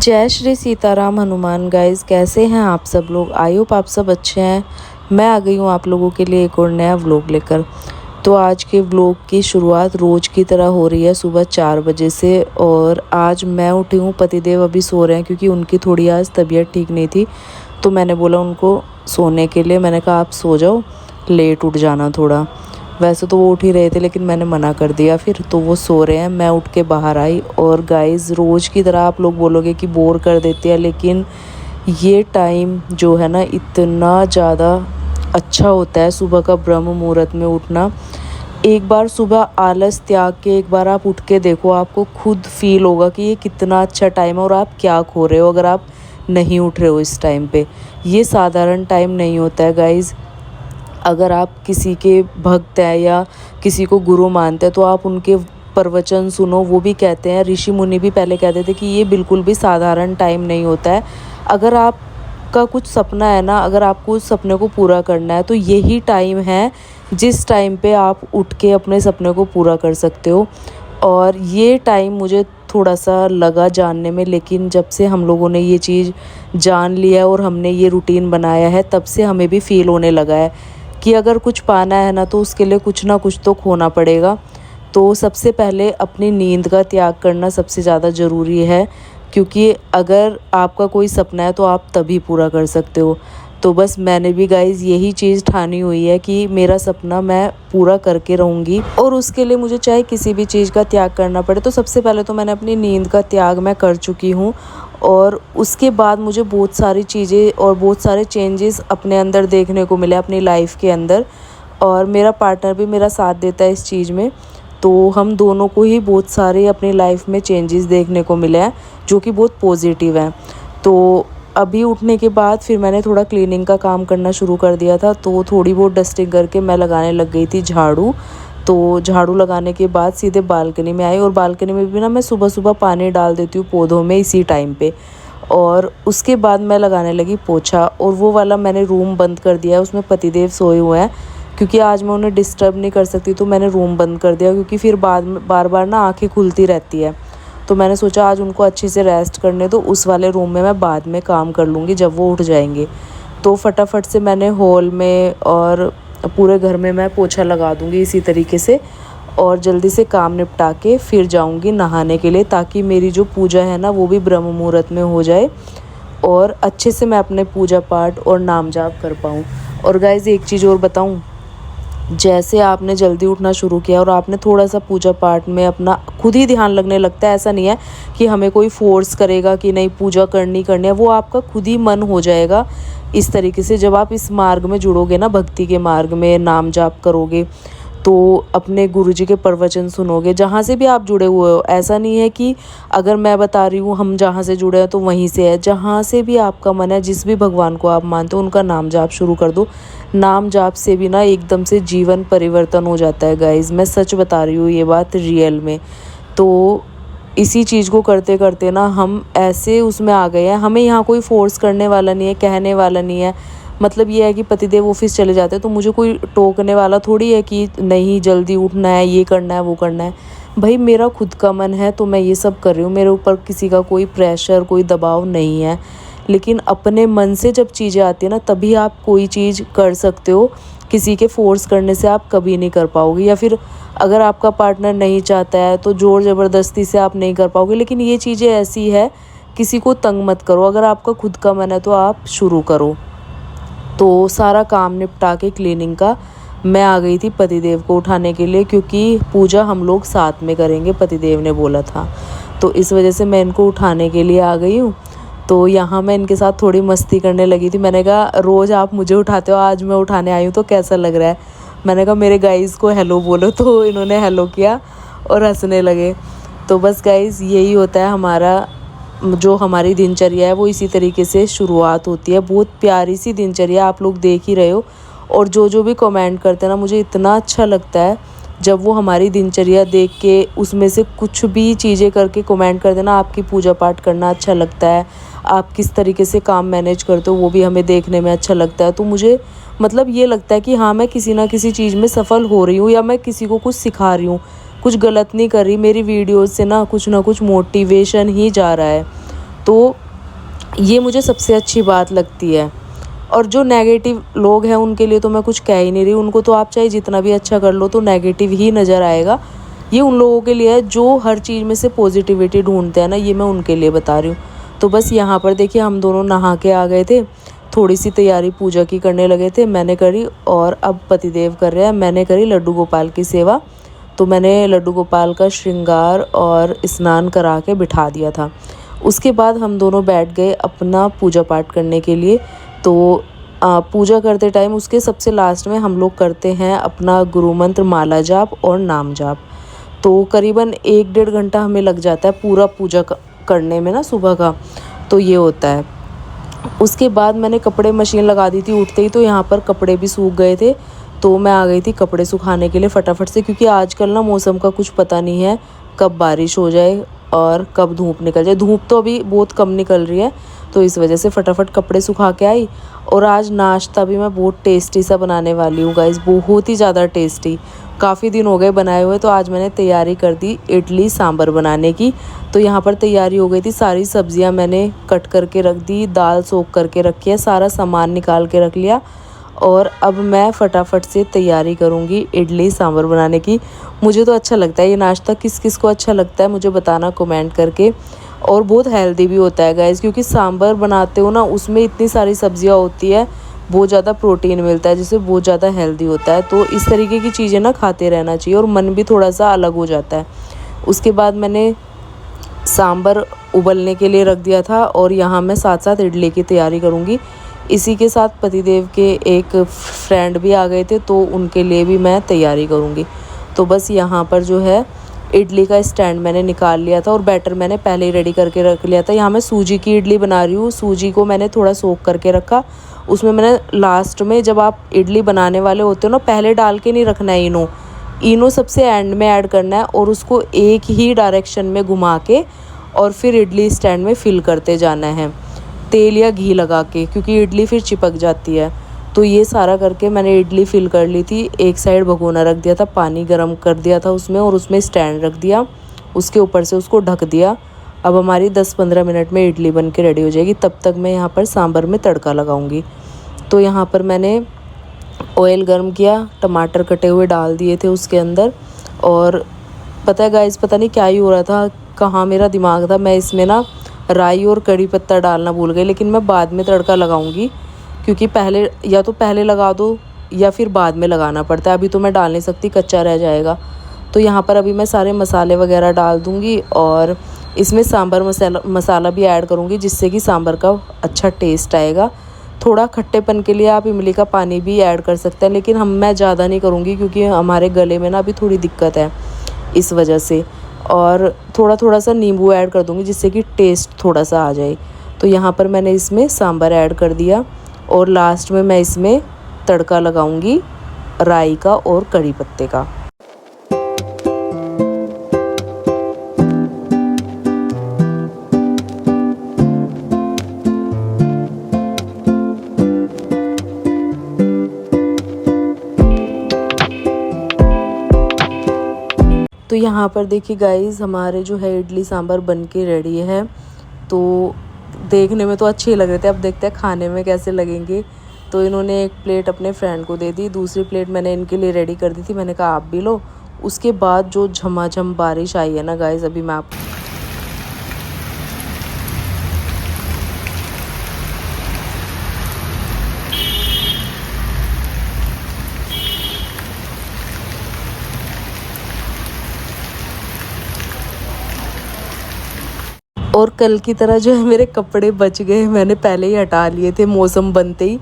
जय श्री सीताराम हनुमान गाइस, कैसे हैं आप सब लोग। आई होप आप सब अच्छे हैं। मैं आ गई हूँ आप लोगों के लिए एक और नया व्लॉग लेकर। तो आज के व्लॉग की शुरुआत रोज़ की तरह हो रही है सुबह 4 बजे से। और आज मैं उठी हूँ, पतिदेव अभी सो रहे हैं क्योंकि उनकी थोड़ी आज तबीयत ठीक नहीं थी। तो मैंने बोला उनको सोने के लिए, मैंने कहा आप सो जाओ, लेट उठ जाना थोड़ा। वैसे तो वो उठ ही रहे थे लेकिन मैंने मना कर दिया फिर, तो वो सो रहे हैं। मैं उठ के बाहर आई और गाइस रोज़ की तरह आप लोग बोलोगे कि बोर कर देती है, लेकिन ये टाइम जो है ना इतना ज़्यादा अच्छा होता है सुबह का ब्रह्म मुहूर्त में उठना। एक बार सुबह आलस त्याग के एक बार आप उठ के देखो, आपको खुद फील होगा कि ये कितना अच्छा टाइम है और आप क्या खो रहे हो अगर आप नहीं उठ रहे हो इस टाइम पे। ये साधारण टाइम नहीं होता है गाइज़। अगर आप किसी के भक्त हैं या किसी को गुरु मानते हैं तो आप उनके प्रवचन सुनो। वो भी कहते हैं, ऋषि मुनि भी पहले कहते थे कि ये बिल्कुल भी साधारण टाइम नहीं होता है। अगर आपका कुछ सपना है ना, अगर आपको उस सपने को पूरा करना है तो यही टाइम है जिस टाइम पे आप उठ के अपने सपने को पूरा कर सकते हो। और ये टाइम मुझे थोड़ा सा लगा जानने में, लेकिन जब से हम लोगों ने ये चीज़ जान लिया है और हमने ये रूटीन बनाया है तब से हमें भी फील होने लगा है कि अगर कुछ पाना है ना तो उसके लिए कुछ ना कुछ तो खोना पड़ेगा। तो सबसे पहले अपनी नींद का त्याग करना सबसे ज़्यादा ज़रूरी है, क्योंकि अगर आपका कोई सपना है तो आप तभी पूरा कर सकते हो। तो बस मैंने भी गाइज़ यही चीज़ ठानी हुई है कि मेरा सपना मैं पूरा करके रहूँगी और उसके लिए मुझे चाहे किसी भी चीज़ का त्याग करना पड़े। तो सबसे पहले तो मैंने अपनी नींद का त्याग मैं कर चुकी हूँ और उसके बाद मुझे बहुत सारी चीज़ें और बहुत सारे चेंजेस अपने अंदर देखने को मिले अपनी लाइफ के अंदर। और मेरा पार्टनर भी मेरा साथ देता है इस चीज़ में, तो हम दोनों को ही बहुत सारे अपनी लाइफ में चेंजेस देखने को मिले हैं जो कि बहुत पॉजिटिव हैं। तो अभी उठने के बाद फिर मैंने थोड़ा क्लीनिंग का काम करना शुरू कर दिया था, तो थोड़ी बहुत डस्टिंग करके मैं लगाने लग गई थी झाड़ू। तो झाड़ू लगाने के बाद सीधे बालकनी में आई और बालकनी में भी ना मैं सुबह सुबह पानी डाल देती हूँ पौधों में इसी टाइम पे। और उसके बाद मैं लगाने लगी पोछा, और वो वाला मैंने रूम बंद कर दिया है, उसमें पतिदेव सोए हुए हैं क्योंकि आज मैं उन्हें डिस्टर्ब नहीं कर सकती। तो मैंने रूम बंद कर दिया क्योंकि फिर बाद में बार बार ना आँखें खुलती रहती है। तो मैंने सोचा आज उनको अच्छे से रेस्ट करने दो, उस वाले रूम में मैं बाद में काम कर लूँगी जब वो उठ जाएंगे। तो फटाफट से मैंने हॉल में और पूरे घर में मैं पोछा लगा दूँगी इसी तरीके से, और जल्दी से काम निपटा के फिर जाऊँगी नहाने के लिए, ताकि मेरी जो पूजा है ना वो भी ब्रह्म मुहूर्त में हो जाए और अच्छे से मैं अपने पूजा पाठ और नाम जाप कर पाऊँ। और गाइज़ एक चीज़ और बताऊँ, जैसे आपने जल्दी उठना शुरू किया और आपने थोड़ा सा पूजा पाठ में अपना खुद ही ध्यान लगने लगता है। ऐसा नहीं है कि हमें कोई फोर्स करेगा कि नहीं पूजा करनी है, वो आपका खुद ही मन हो जाएगा। इस तरीके से जब आप इस मार्ग में जुड़ोगे ना, भक्ति के मार्ग में नाम जाप करोगे, तो अपने गुरुजी के प्रवचन सुनोगे जहाँ से भी आप जुड़े हुए हो। ऐसा नहीं है कि अगर मैं बता रही हूँ हम जहाँ से जुड़े हैं तो वहीं से है, जहाँ से भी आपका मन है, जिस भी भगवान को आप मानते हो उनका नाम जाप शुरू कर दो। नाम जाप से भी ना एकदम से जीवन परिवर्तन हो जाता है गाइज़, मैं सच बता रही हूँ ये बात रियल में। तो इसी चीज़ को करते करते ना हम ऐसे उसमें आ गए हैं, हमें यहाँ कोई फोर्स करने वाला नहीं है, कहने वाला नहीं है। मतलब ये है कि पतिदेव ऑफिस चले जाते हैं तो मुझे कोई टोकने वाला थोड़ी है कि नहीं जल्दी उठना है, ये करना है, वो करना है। भाई मेरा खुद का मन है तो मैं ये सब कर रही हूँ, मेरे ऊपर किसी का कोई प्रेशर कोई दबाव नहीं है। लेकिन अपने मन से जब चीज़ें आती है ना तभी आप कोई चीज़ कर सकते हो, किसी के फोर्स करने से आप कभी नहीं कर पाओगे। या फिर अगर आपका पार्टनर नहीं चाहता है तो ज़ोर ज़बरदस्ती से आप नहीं कर पाओगे। लेकिन ये चीज़ें ऐसी है, किसी को तंग मत करो, अगर आपका खुद का मन है तो आप शुरू करो। तो सारा काम निपटा के क्लीनिंग का मैं आ गई थी पतिदेव को उठाने के लिए, क्योंकि पूजा हम लोग साथ में करेंगे पतिदेव ने बोला था। तो इस वजह से मैं इनको उठाने के लिए आ गई हूँ। तो यहाँ मैं इनके साथ थोड़ी मस्ती करने लगी थी। मैंने कहा रोज़ आप मुझे उठाते हो, आज मैं उठाने आई हूँ तो कैसा लग रहा है। मैंने कहा मेरे गाइज़ को हेलो बोलो, तो इन्होंने हेलो किया और हंसने लगे। तो बस गाइज़ यही होता है हमारा, जो हमारी दिनचर्या है वो इसी तरीके से शुरुआत होती है। बहुत प्यारी सी दिनचर्या आप लोग देख ही रहे हो। और जो भी कमेंट करते हैं ना, मुझे इतना अच्छा लगता है जब वो हमारी दिनचर्या देख के उसमें से कुछ भी चीज़ें करके कमेंट कर देना। आपकी पूजा पाठ करना अच्छा लगता है, आप किस तरीके से काम मैनेज करते हो वो भी हमें देखने में अच्छा लगता है। तो मुझे मतलब ये लगता है कि हाँ मैं किसी ना किसी चीज़ में सफल हो रही हूँ या मैं किसी को कुछ सिखा रही हूँ, कुछ गलत नहीं कर रही। मेरी वीडियोज़ से ना कुछ मोटिवेशन ही जा रहा है। तो ये मुझे सबसे अच्छी बात लगती है। और जो नेगेटिव लोग हैं उनके लिए तो मैं कुछ कह ही नहीं रही, उनको तो आप चाहे जितना भी अच्छा कर लो तो नेगेटिव ही नज़र आएगा। ये उन लोगों के लिए है जो हर चीज़ में से पॉजिटिविटी ढूंढते हैं ना, ये मैं उनके लिए बता रही हूँ। तो बस यहाँ पर देखिए हम दोनों नहा के आ गए थे, थोड़ी सी तैयारी पूजा की करने लगे थे, मैंने करी और अब पतिदेव कर रहे हैं। मैंने करी लड्डू गोपाल की सेवा, तो मैंने लड्डू गोपाल का श्रृंगार और स्नान करा के बिठा दिया था। उसके बाद हम दोनों बैठ गए अपना पूजा पाठ करने के लिए। तो पूजा करते टाइम उसके सबसे लास्ट में हम लोग करते हैं अपना गुरु मंत्र माला जाप और नाम जाप। तो करीबन 1-1.5 घंटा हमें लग जाता है पूरा पूजा करने में ना, सुबह का। तो ये होता है। उसके बाद मैंने कपड़े मशीन लगा दी थी उठते ही, तो यहाँ पर कपड़े भी सूख गए थे। तो मैं आ गई थी कपड़े सुखाने के लिए फटाफट से, क्योंकि आजकल ना मौसम का कुछ पता नहीं है, कब बारिश हो जाए और कब धूप निकल जाए। धूप तो अभी बहुत कम निकल रही है, तो इस वजह से फटाफट कपड़े सुखा के आई। और आज नाश्ता भी मैं बहुत टेस्टी सा बनाने वाली हूँ गाइस, बहुत ही ज़्यादा टेस्टी। काफ़ी दिन हो गए बनाए हुए, तो आज मैंने तैयारी कर दी इडली सांभर बनाने की। तो यहाँ पर तैयारी हो गई थी, सारी सब्जियाँ मैंने कट करके रख दी, दाल सोख करके रखी है, सारा सामान निकाल के रख लिया। और अब मैं फटाफट से तैयारी करूँगी इडली सांभर बनाने की। मुझे तो अच्छा लगता है ये नाश्ता, किस किस को अच्छा लगता है मुझे बताना कमेंट करके। और बहुत हेल्दी भी होता है गाइस, क्योंकि सांभर बनाते हो ना उसमें इतनी सारी सब्जियां होती है, बहुत ज़्यादा प्रोटीन मिलता है, जिससे बहुत ज़्यादा हेल्दी होता है। तो इस तरीके की चीज़ें ना खाते रहना चाहिए और मन भी थोड़ा सा अलग हो जाता है। उसके बाद मैंने सांभर उबलने के लिए रख दिया था और यहाँ मैं साथ साथ इडली की तैयारी करूँगी। इसी के साथ पतिदेव के एक फ्रेंड भी आ गए थे, तो उनके लिए भी मैं तैयारी करूँगी। तो बस यहाँ पर जो है इडली का स्टैंड मैंने निकाल लिया था और बैटर मैंने पहले ही रेडी करके रख लिया था। यहाँ मैं सूजी की इडली बना रही हूँ। सूजी को मैंने थोड़ा सोक करके रखा, उसमें मैंने लास्ट में, जब आप इडली बनाने वाले होते हो ना, पहले डाल के नहीं रखना है इनो, इनो सबसे एंड में ऐड करना है और उसको एक ही डायरेक्शन में घुमा के और फिर इडली स्टैंड में फिल करते जाना है तेल या घी लगा के, क्योंकि इडली फिर चिपक जाती है। तो ये सारा करके मैंने इडली फिल कर ली थी। एक साइड भगोना रख दिया था, पानी गर्म कर दिया था उसमें और उसमें स्टैंड रख दिया, उसके ऊपर से उसको ढक दिया। अब हमारी 10-15 मिनट में इडली बन के रेडी हो जाएगी। तब तक मैं यहाँ पर सांभर में तड़का लगाऊंगी। तो यहाँ पर मैंने ऑयल गर्म किया, टमाटर कटे हुए डाल दिए थे उसके अंदर। और पता है गाइस, पता नहीं क्या ही हो रहा था, कहाँ मेरा दिमाग था, मैं इसमें ना राई और कड़ी पत्ता डालना भूल गई। लेकिन मैं बाद में तड़का लगाऊंगी, क्योंकि पहले या तो पहले लगा दो या फिर बाद में लगाना पड़ता है। अभी तो मैं डाल नहीं सकती, कच्चा रह जाएगा। तो यहाँ पर अभी मैं सारे मसाले वगैरह डाल दूँगी और इसमें सांभर मसाला भी ऐड करूँगी, जिससे कि सांभर का अच्छा टेस्ट आएगा। थोड़ा खट्टेपन के लिए आप इमली का पानी भी ऐड कर सकते हैं, लेकिन मैं ज़्यादा नहीं करूँगी, क्योंकि हमारे गले में ना अभी थोड़ी दिक्कत है इस वजह से। और थोड़ा थोड़ा सा नींबू ऐड कर दूँगी, जिससे कि टेस्ट थोड़ा सा आ जाए। तो यहाँ पर मैंने इसमें सांभर ऐड कर दिया और लास्ट में मैं इसमें तड़का लगाऊंगी राई का और कड़ी पत्ते का। तो यहाँ पर देखिए गाइस, हमारे जो है इडली सांभर बन के रेडी है। तो देखने में तो अच्छे ही लग रहे थे, अब देखते हैं खाने में कैसे लगेंगे। तो इन्होंने एक प्लेट अपने फ्रेंड को दे दी, दूसरी प्लेट मैंने इनके लिए रेडी कर दी थी। मैंने कहा आप भी लो। उसके बाद जो झमाझम बारिश आई है ना गाइस, अभी मैं आप और कल की तरह जो है मेरे कपड़े बच गए, मैंने पहले ही हटा लिए थे मौसम बनते ही।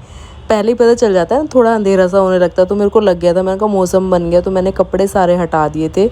पहले ही पता चल जाता है ना, थोड़ा अंधेरा सा होने लगता है, तो मेरे को लग गया था, मैंने कहा मौसम बन गया, तो मैंने कपड़े सारे हटा दिए थे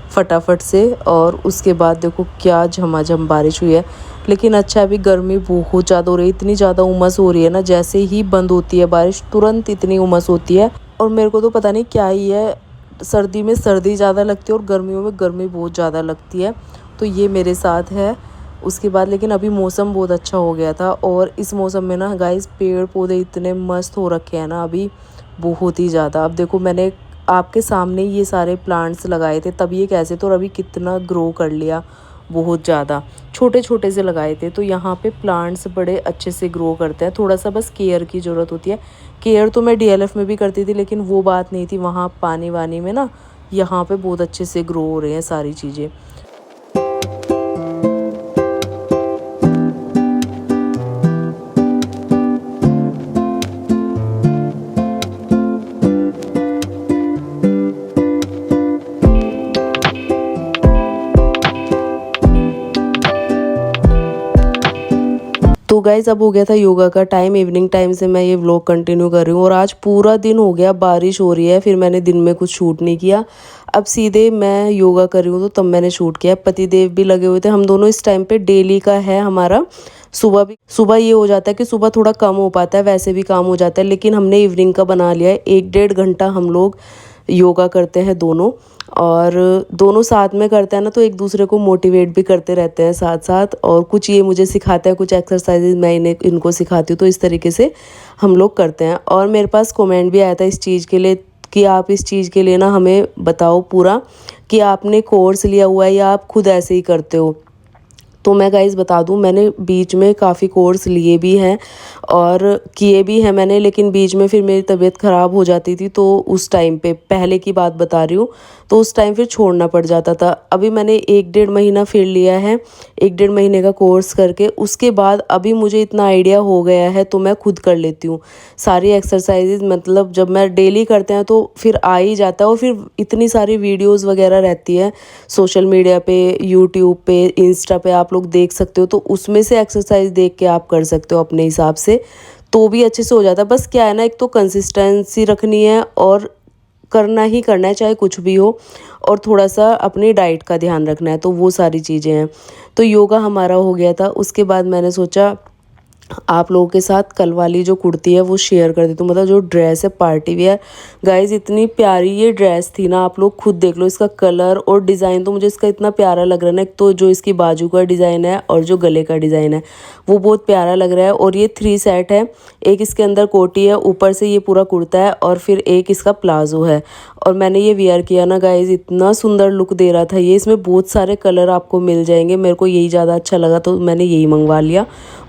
फटाफट से। और उसके बाद देखो क्या झमाझम बारिश हुई है। लेकिन अच्छा, अभी गर्मी बहुत ज़्यादा हो रही है, इतनी ज़्यादा उमस हो रही है ना, जैसे ही बंद होती है बारिश तुरंत इतनी उमस होती है। और मेरे को तो पता नहीं क्या ही है, सर्दी में सर्दी ज़्यादा लगती है और गर्मियों में गर्मी बहुत ज़्यादा लगती है। तो ये मेरे साथ है। उसके बाद लेकिन अभी मौसम बहुत अच्छा हो गया था, और इस मौसम में ना गाइस पेड़ पौधे इतने मस्त हो रखे हैं ना अभी, बहुत ही ज़्यादा। अब देखो मैंने आपके सामने ये सारे प्लांट्स लगाए थे तब ये कैसे थे और अभी कितना ग्रो कर लिया, बहुत ज़्यादा छोटे छोटे से लगाए थे। तो यहाँ पे प्लांट्स बड़े अच्छे से ग्रो करते हैं, थोड़ा सा बस केयर की ज़रूरत होती है। केयर तो मैं डीएलएफ में भी करती थी, लेकिन वो बात नहीं थी वहाँ पानी वानी में ना। यहाँ पे बहुत अच्छे से ग्रो हो रहे हैं सारी चीज़ें। तो गाइज़ अब हो गया था योगा का टाइम, इवनिंग टाइम से मैं ये व्लॉग कंटिन्यू कर रही हूँ और आज पूरा दिन हो गया, बारिश हो रही है, फिर मैंने दिन में कुछ शूट नहीं किया। अब सीधे मैं योगा कर रही हूँ तो तब मैंने शूट किया। पतिदेव भी लगे हुए थे, हम दोनों इस टाइम पे डेली का है हमारा। सुबह ये हो जाता है कि सुबह थोड़ा कम हो पाता है, वैसे भी काम हो जाता है, लेकिन हमने इवनिंग का बना लिया है। 1-1.5 घंटा हम लोग योगा करते हैं दोनों, और दोनों साथ में करते हैं ना तो एक दूसरे को मोटिवेट भी करते रहते हैं साथ साथ। और कुछ ये मुझे सिखाते हैं, कुछ एक्सरसाइजेज मैं इनको सिखाती हूँ, तो इस तरीके से हम लोग करते हैं। और मेरे पास कमेंट भी आया था इस चीज़ के लिए कि आप इस चीज़ के लिए ना हमें बताओ पूरा कि आपने कोर्स लिया हुआ है या आप खुद ऐसे ही करते हो। तो मैं गाइज़ बता दूं, मैंने बीच में काफ़ी कोर्स लिए भी हैं और किए भी हैं मैंने, लेकिन बीच में फिर मेरी तबीयत ख़राब हो जाती थी, तो उस टाइम पे पहले की बात बता रही हूँ, तो उस टाइम फिर छोड़ना पड़ जाता था। अभी मैंने 1-1.5 महीना फिर लिया है, 1-1.5 महीने का कोर्स करके। उसके बाद अभी मुझे इतना आइडिया हो गया है तो मैं खुद कर लेती हूँ सारी एक्सरसाइजेज। मतलब जब मैं डेली करते हैं तो फिर आ ही जाता है, और फिर इतनी सारी वीडियोज़ वगैरह रहती है सोशल मीडिया पे, यूट्यूब पे, इंस्टा पे, आप लोग देख सकते हो, तो उसमें से एक्सरसाइज देख के आप कर सकते हो अपने हिसाब से, तो भी अच्छे से हो जाता है। बस क्या है ना, एक तो कंसिस्टेंसी रखनी है और करना ही करना है चाहे कुछ भी हो, और थोड़ा सा अपनी डाइट का ध्यान रखना है, तो वो सारी चीज़ें हैं। तो योगा हमारा हो गया था, उसके बाद मैंने सोचा आप लोगों के साथ कल वाली जो कुर्ती है वो शेयर कर देती हूँ। मतलब जो ड्रेस है पार्टी वियर, गाइज इतनी प्यारी ये ड्रेस थी ना, आप लोग खुद देख लो। इसका कलर और डिज़ाइन तो मुझे इसका इतना प्यारा लग रहा है ना, एक तो जो इसकी बाजू का डिज़ाइन है और जो गले का डिज़ाइन है वो बहुत प्यारा लग रहा है। और ये 3 सेट है, एक इसके अंदर कोटी है, ऊपर से ये पूरा कुर्ता है, और फिर एक इसका प्लाजो है। और मैंने ये वियर किया ना गाइज, इतना सुंदर लुक दे रहा था ये। इसमें बहुत सारे कलर आपको मिल जाएंगे, मेरे को यही ज़्यादा अच्छा लगा तो मैंने यही मंगवा लिया।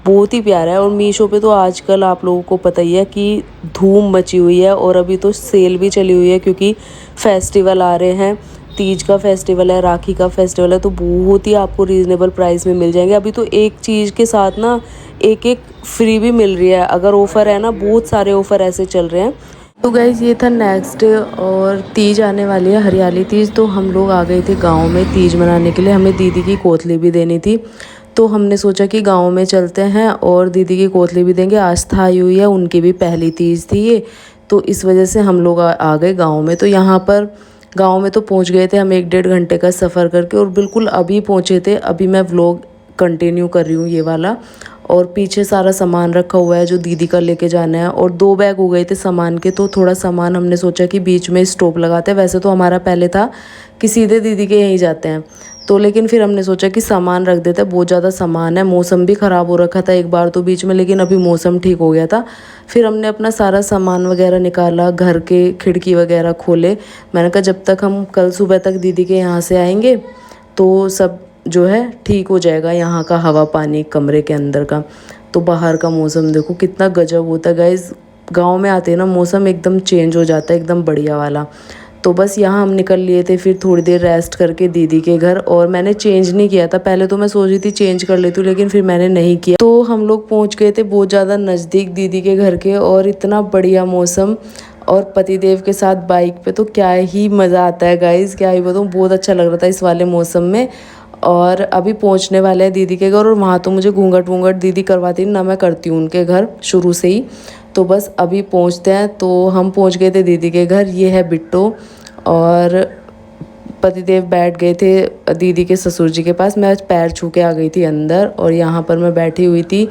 बहुत ही प्यारा है। और मीशो पे तो आजकल आप लोगों को पता ही है कि धूम मची हुई है, और अभी तो सेल भी चली हुई है क्योंकि फेस्टिवल आ रहे हैं। तीज का फेस्टिवल है, राखी का फेस्टिवल है, तो बहुत ही आपको रीज़नेबल प्राइस में मिल जाएंगे। अभी तो एक चीज़ के साथ ना एक फ्री भी मिल रही है, अगर ऑफ़र है ना, बहुत सारे ऑफ़र ऐसे चल रहे हैं। तो गाइज़ ये था नेक्स्ट, और तीज आने वाली है, हरियाली तीज। तो हम लोग आ गए थे गांव में तीज मनाने के लिए, हमें दीदी की कोतली भी देनी थी, तो हमने सोचा कि गांव में चलते हैं और दीदी की कोतली भी देंगे। आस्था आई हुई है, उनकी भी पहली तीज थी ये, तो इस वजह से हम लोग आ गए गाँव में। तो यहाँ पर गाँव में तो पहुँच गए थे हम 1-1.5 घंटे का सफ़र करके, और बिल्कुल अभी पहुँचे थे। अभी मैं व्लॉग कंटिन्यू कर रही हूँ ये वाला, और पीछे सारा सामान रखा हुआ है जो दीदी का लेके जाना है। और 2 बैग हो गए थे सामान के, तो थोड़ा सामान हमने सोचा कि बीच में स्टॉप लगाते हैं। वैसे तो हमारा पहले था कि सीधे दीदी के यहीं जाते हैं, तो लेकिन फिर हमने सोचा कि सामान रख देते हैं, बहुत ज़्यादा सामान है। मौसम भी ख़राब हो रखा था एक बार तो बीच में, लेकिन अभी मौसम ठीक हो गया था। फिर हमने अपना सारा सामान वगैरह निकाला, घर के खिड़की वगैरह खोले। मैंने कहा जब तक हम कल सुबह तक दीदी के यहाँ से आएंगे तो सब जो है ठीक हो जाएगा, यहाँ का हवा पानी कमरे के अंदर का। तो बाहर का मौसम देखो कितना गजब होता है गाइज़, गाँव में आते हैं ना मौसम एकदम चेंज हो जाता है, एकदम बढ़िया वाला। तो बस यहाँ हम निकल लिए थे, फिर थोड़ी देर रेस्ट करके दीदी के घर। और मैंने चेंज नहीं किया था, पहले तो मैं सोच रही थी चेंज कर लेती हूँ, लेकिन फिर मैंने नहीं किया। तो हम लोग पहुँच गए थे बहुत ज़्यादा नज़दीक दीदी के घर के, और इतना बढ़िया मौसम, और पतिदेव के साथ बाइक पे तो क्या ही मज़ा आता है गाइज़, क्या ही बताऊँ, बहुत अच्छा लग रहा था इस वाले मौसम में। और अभी पहुंचने वाले हैं दीदी के घर, और वहाँ तो मुझे घूंघट वूंघट दीदी करवाती ना, मैं करती हूँ उनके घर शुरू से ही। तो बस अभी पहुँचते हैं। तो हम पहुँच गए थे दीदी के घर, ये है बिट्टो, और पतिदेव बैठ गए थे दीदी के ससुर जी के पास। मैं पैर छू के आ गई थी अंदर, और यहाँ पर मैं बैठी हुई थी।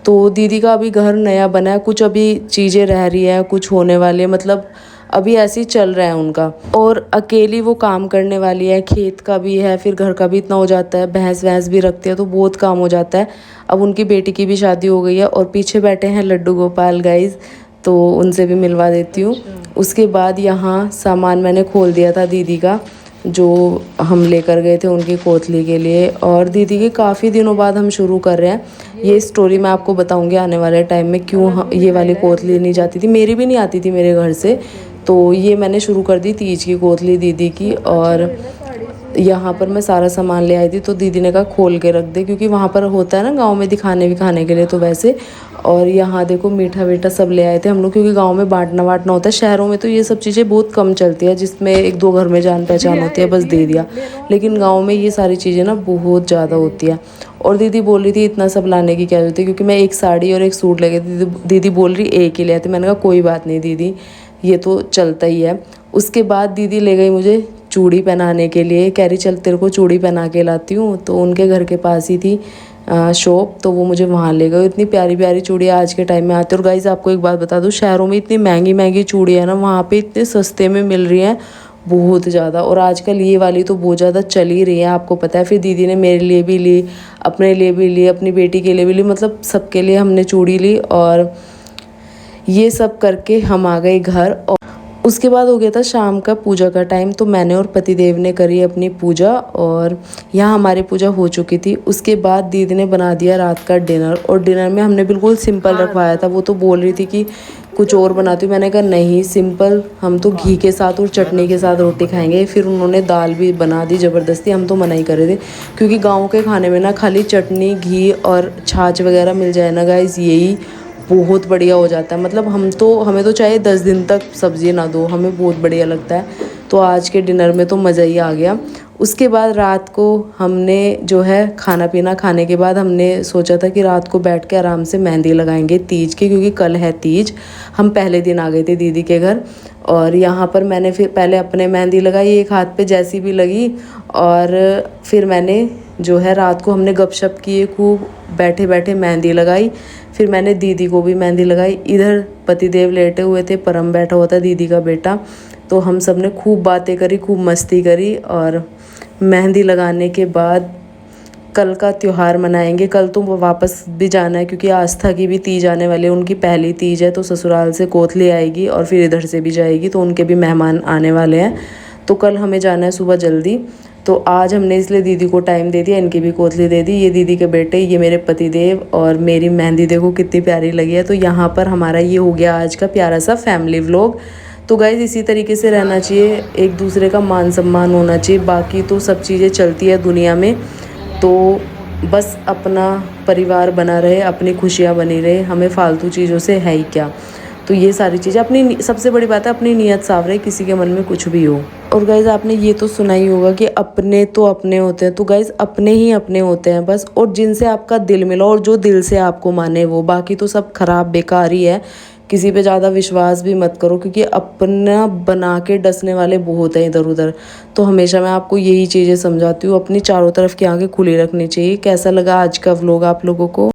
तो दीदी का अभी घर नया बना है, कुछ अभी चीज़ें रह रही हैं, कुछ होने वाली है, मतलब अभी ऐसे ही चल रहा है उनका। और अकेली वो काम करने वाली है, खेत का भी है, फिर घर का भी इतना हो जाता है, भैंस वैंस भी रखती है, तो बहुत काम हो जाता है। अब उनकी बेटी की भी शादी हो गई है, और पीछे बैठे हैं लड्डू गोपाल गाइज, तो उनसे भी मिलवा देती हूँ। उसके बाद यहाँ सामान मैंने खोल दिया था दीदी का, जो हम लेकर गए थे उनकी कोतली के लिए। और दीदी के काफ़ी दिनों बाद हम शुरू कर रहे हैं। ये स्टोरी मैं आपको बताऊंगी आने वाले टाइम में क्यों ये वाली कोतली नहीं जाती थी, मेरी भी नहीं आती थी मेरे घर से। तो ये मैंने शुरू कर दी तीज की कोतली दीदी की। और यहाँ पर मैं सारा सामान ले आई थी तो दीदी ने कहा खोल के रख दे, क्योंकि वहाँ पर होता है ना गांव में दिखाने विखाने के लिए, तो वैसे। और यहाँ देखो मीठा वीठा सब ले आए थे हम लोग, क्योंकि गांव में बांटना वाटना होता है। शहरों में तो ये सब चीज़ें बहुत कम चलती है, जिसमें एक दो घर में जान पहचान होती है बस दे दिया। लेकिन गाँव में ये सारी चीज़ें ना बहुत ज़्यादा होती है। और दीदी बोल रही थी इतना सब लाने की क्या जरूरत है, क्योंकि मैं एक साड़ी और एक सूट ले गई थी। दीदी बोल रही एक ही ले आए थे। मैंने कहा कोई बात नहीं दीदी, ये तो चलता ही है। उसके बाद दीदी ले गई मुझे चूड़ी पहनाने के लिए, कह रही चल तेरे को चूड़ी पहना के लाती हूँ। तो उनके घर के पास ही थी शॉप, तो वो मुझे वहाँ ले गए। इतनी प्यारी प्यारी चूड़ियाँ आज के टाइम में आती है। और गाइज़ आपको एक बात बता दूँ, शहरों में इतनी महंगी महंगी चूड़ियाँ है ना, वहाँ पे इतने सस्ते में मिल रही हैं बहुत ज़्यादा। और आजकल ये वाली तो बहुत ज़्यादा चल ही रही है, आपको पता है। फिर दीदी ने मेरे लिए भी ली, अपने लिए भी ली, अपनी बेटी के लिए भी ली, मतलब सबके लिए हमने चूड़ी ली। और ये सब करके हम आ गए घर। और उसके बाद हो गया था शाम का पूजा का टाइम। तो मैंने और पतिदेव ने करी अपनी पूजा, और यहाँ हमारी पूजा हो चुकी थी। उसके बाद दीदी ने बना दिया रात का डिनर। और डिनर में हमने बिल्कुल सिंपल रखवाया था। वो तो बोल रही थी कि कुछ और बनाती हूँ, मैंने कहा नहीं सिंपल, हम तो घी के साथ और चटनी के साथ रोटी खाएंगे। फिर उन्होंने दाल भी बना दी ज़बरदस्ती, हम तो मना ही कर रहे थे, क्योंकि गाँव के खाने में ना खाली चटनी घी और छाछ वगैरह मिल जाए ना गाइस, यही बहुत बढ़िया हो जाता है। मतलब हमें तो चाहे 10 दिन तक सब्ज़ी ना दो, हमें बहुत बढ़िया लगता है। तो आज के डिनर में तो मज़ा ही आ गया। उसके बाद रात को हमने जो है खाना पीना खाने के बाद हमने सोचा था कि रात को बैठ के आराम से मेहंदी लगाएंगे तीज की, क्योंकि कल है तीज। हम पहले दिन आ गए थे दीदी के घर। और यहाँ पर मैंने फिर पहले अपने मेहंदी लगाई एक हाथ पे जैसी भी लगी। और फिर मैंने जो है रात को हमने गपशप किए खूब, बैठे बैठे मेहंदी लगाई। फिर मैंने दीदी को भी मेहंदी लगाई। इधर पतिदेव लेटे हुए थे, परम बैठा हुआ था दीदी का बेटा। तो हम सब ने खूब बातें करी, खूब मस्ती करी। और मेहंदी लगाने के बाद कल का त्यौहार मनाएंगे। कल तो वापस भी जाना है, क्योंकि आस्था की भी तीज आने वाली है, उनकी पहली तीज है। तो ससुराल से कोतली आएगी और फिर इधर से भी जाएगी, तो उनके भी मेहमान आने वाले हैं। तो कल हमें जाना है सुबह जल्दी। तो आज हमने इसलिए दीदी को टाइम दे दिया, इनकी भी कोतली दे दी। ये दीदी के बेटे, ये मेरे पतिदेव, और मेरी मेहंदी देखो कितनी प्यारी लगी है। तो यहाँ पर हमारा ये हो गया आज का प्यारा सा फैमिली व्लॉग। तो गाइज़ इसी तरीके से रहना चाहिए, एक दूसरे का मान सम्मान होना चाहिए। बाकी तो सब चीज़ें चलती है दुनिया में, तो बस अपना परिवार बना रहे, अपनी खुशियाँ बनी रहे, हमें फालतू चीज़ों से है ही क्या। तो ये सारी चीज़ें अपनी, सबसे बड़ी बात है अपनी नीयत साफ रहे, किसी के मन में कुछ भी हो। और गाइज़ आपने ये तो सुना ही होगा कि अपने तो अपने होते हैं। तो गाइज़ अपने ही अपने होते हैं बस, और जिनसे आपका दिल मिला और जो दिल से आपको माने वो, बाकी तो सब खराब बेकार ही है। किसी पे ज़्यादा विश्वास भी मत करो, क्योंकि अपना बना के डसने वाले बहुत हैं इधर उधर। तो हमेशा मैं आपको यही चीज़ें समझाती हूँ, अपनी चारों तरफ की आंखें खुली रखनी चाहिए। कैसा लगा आज का व्लॉग आप लोगों को?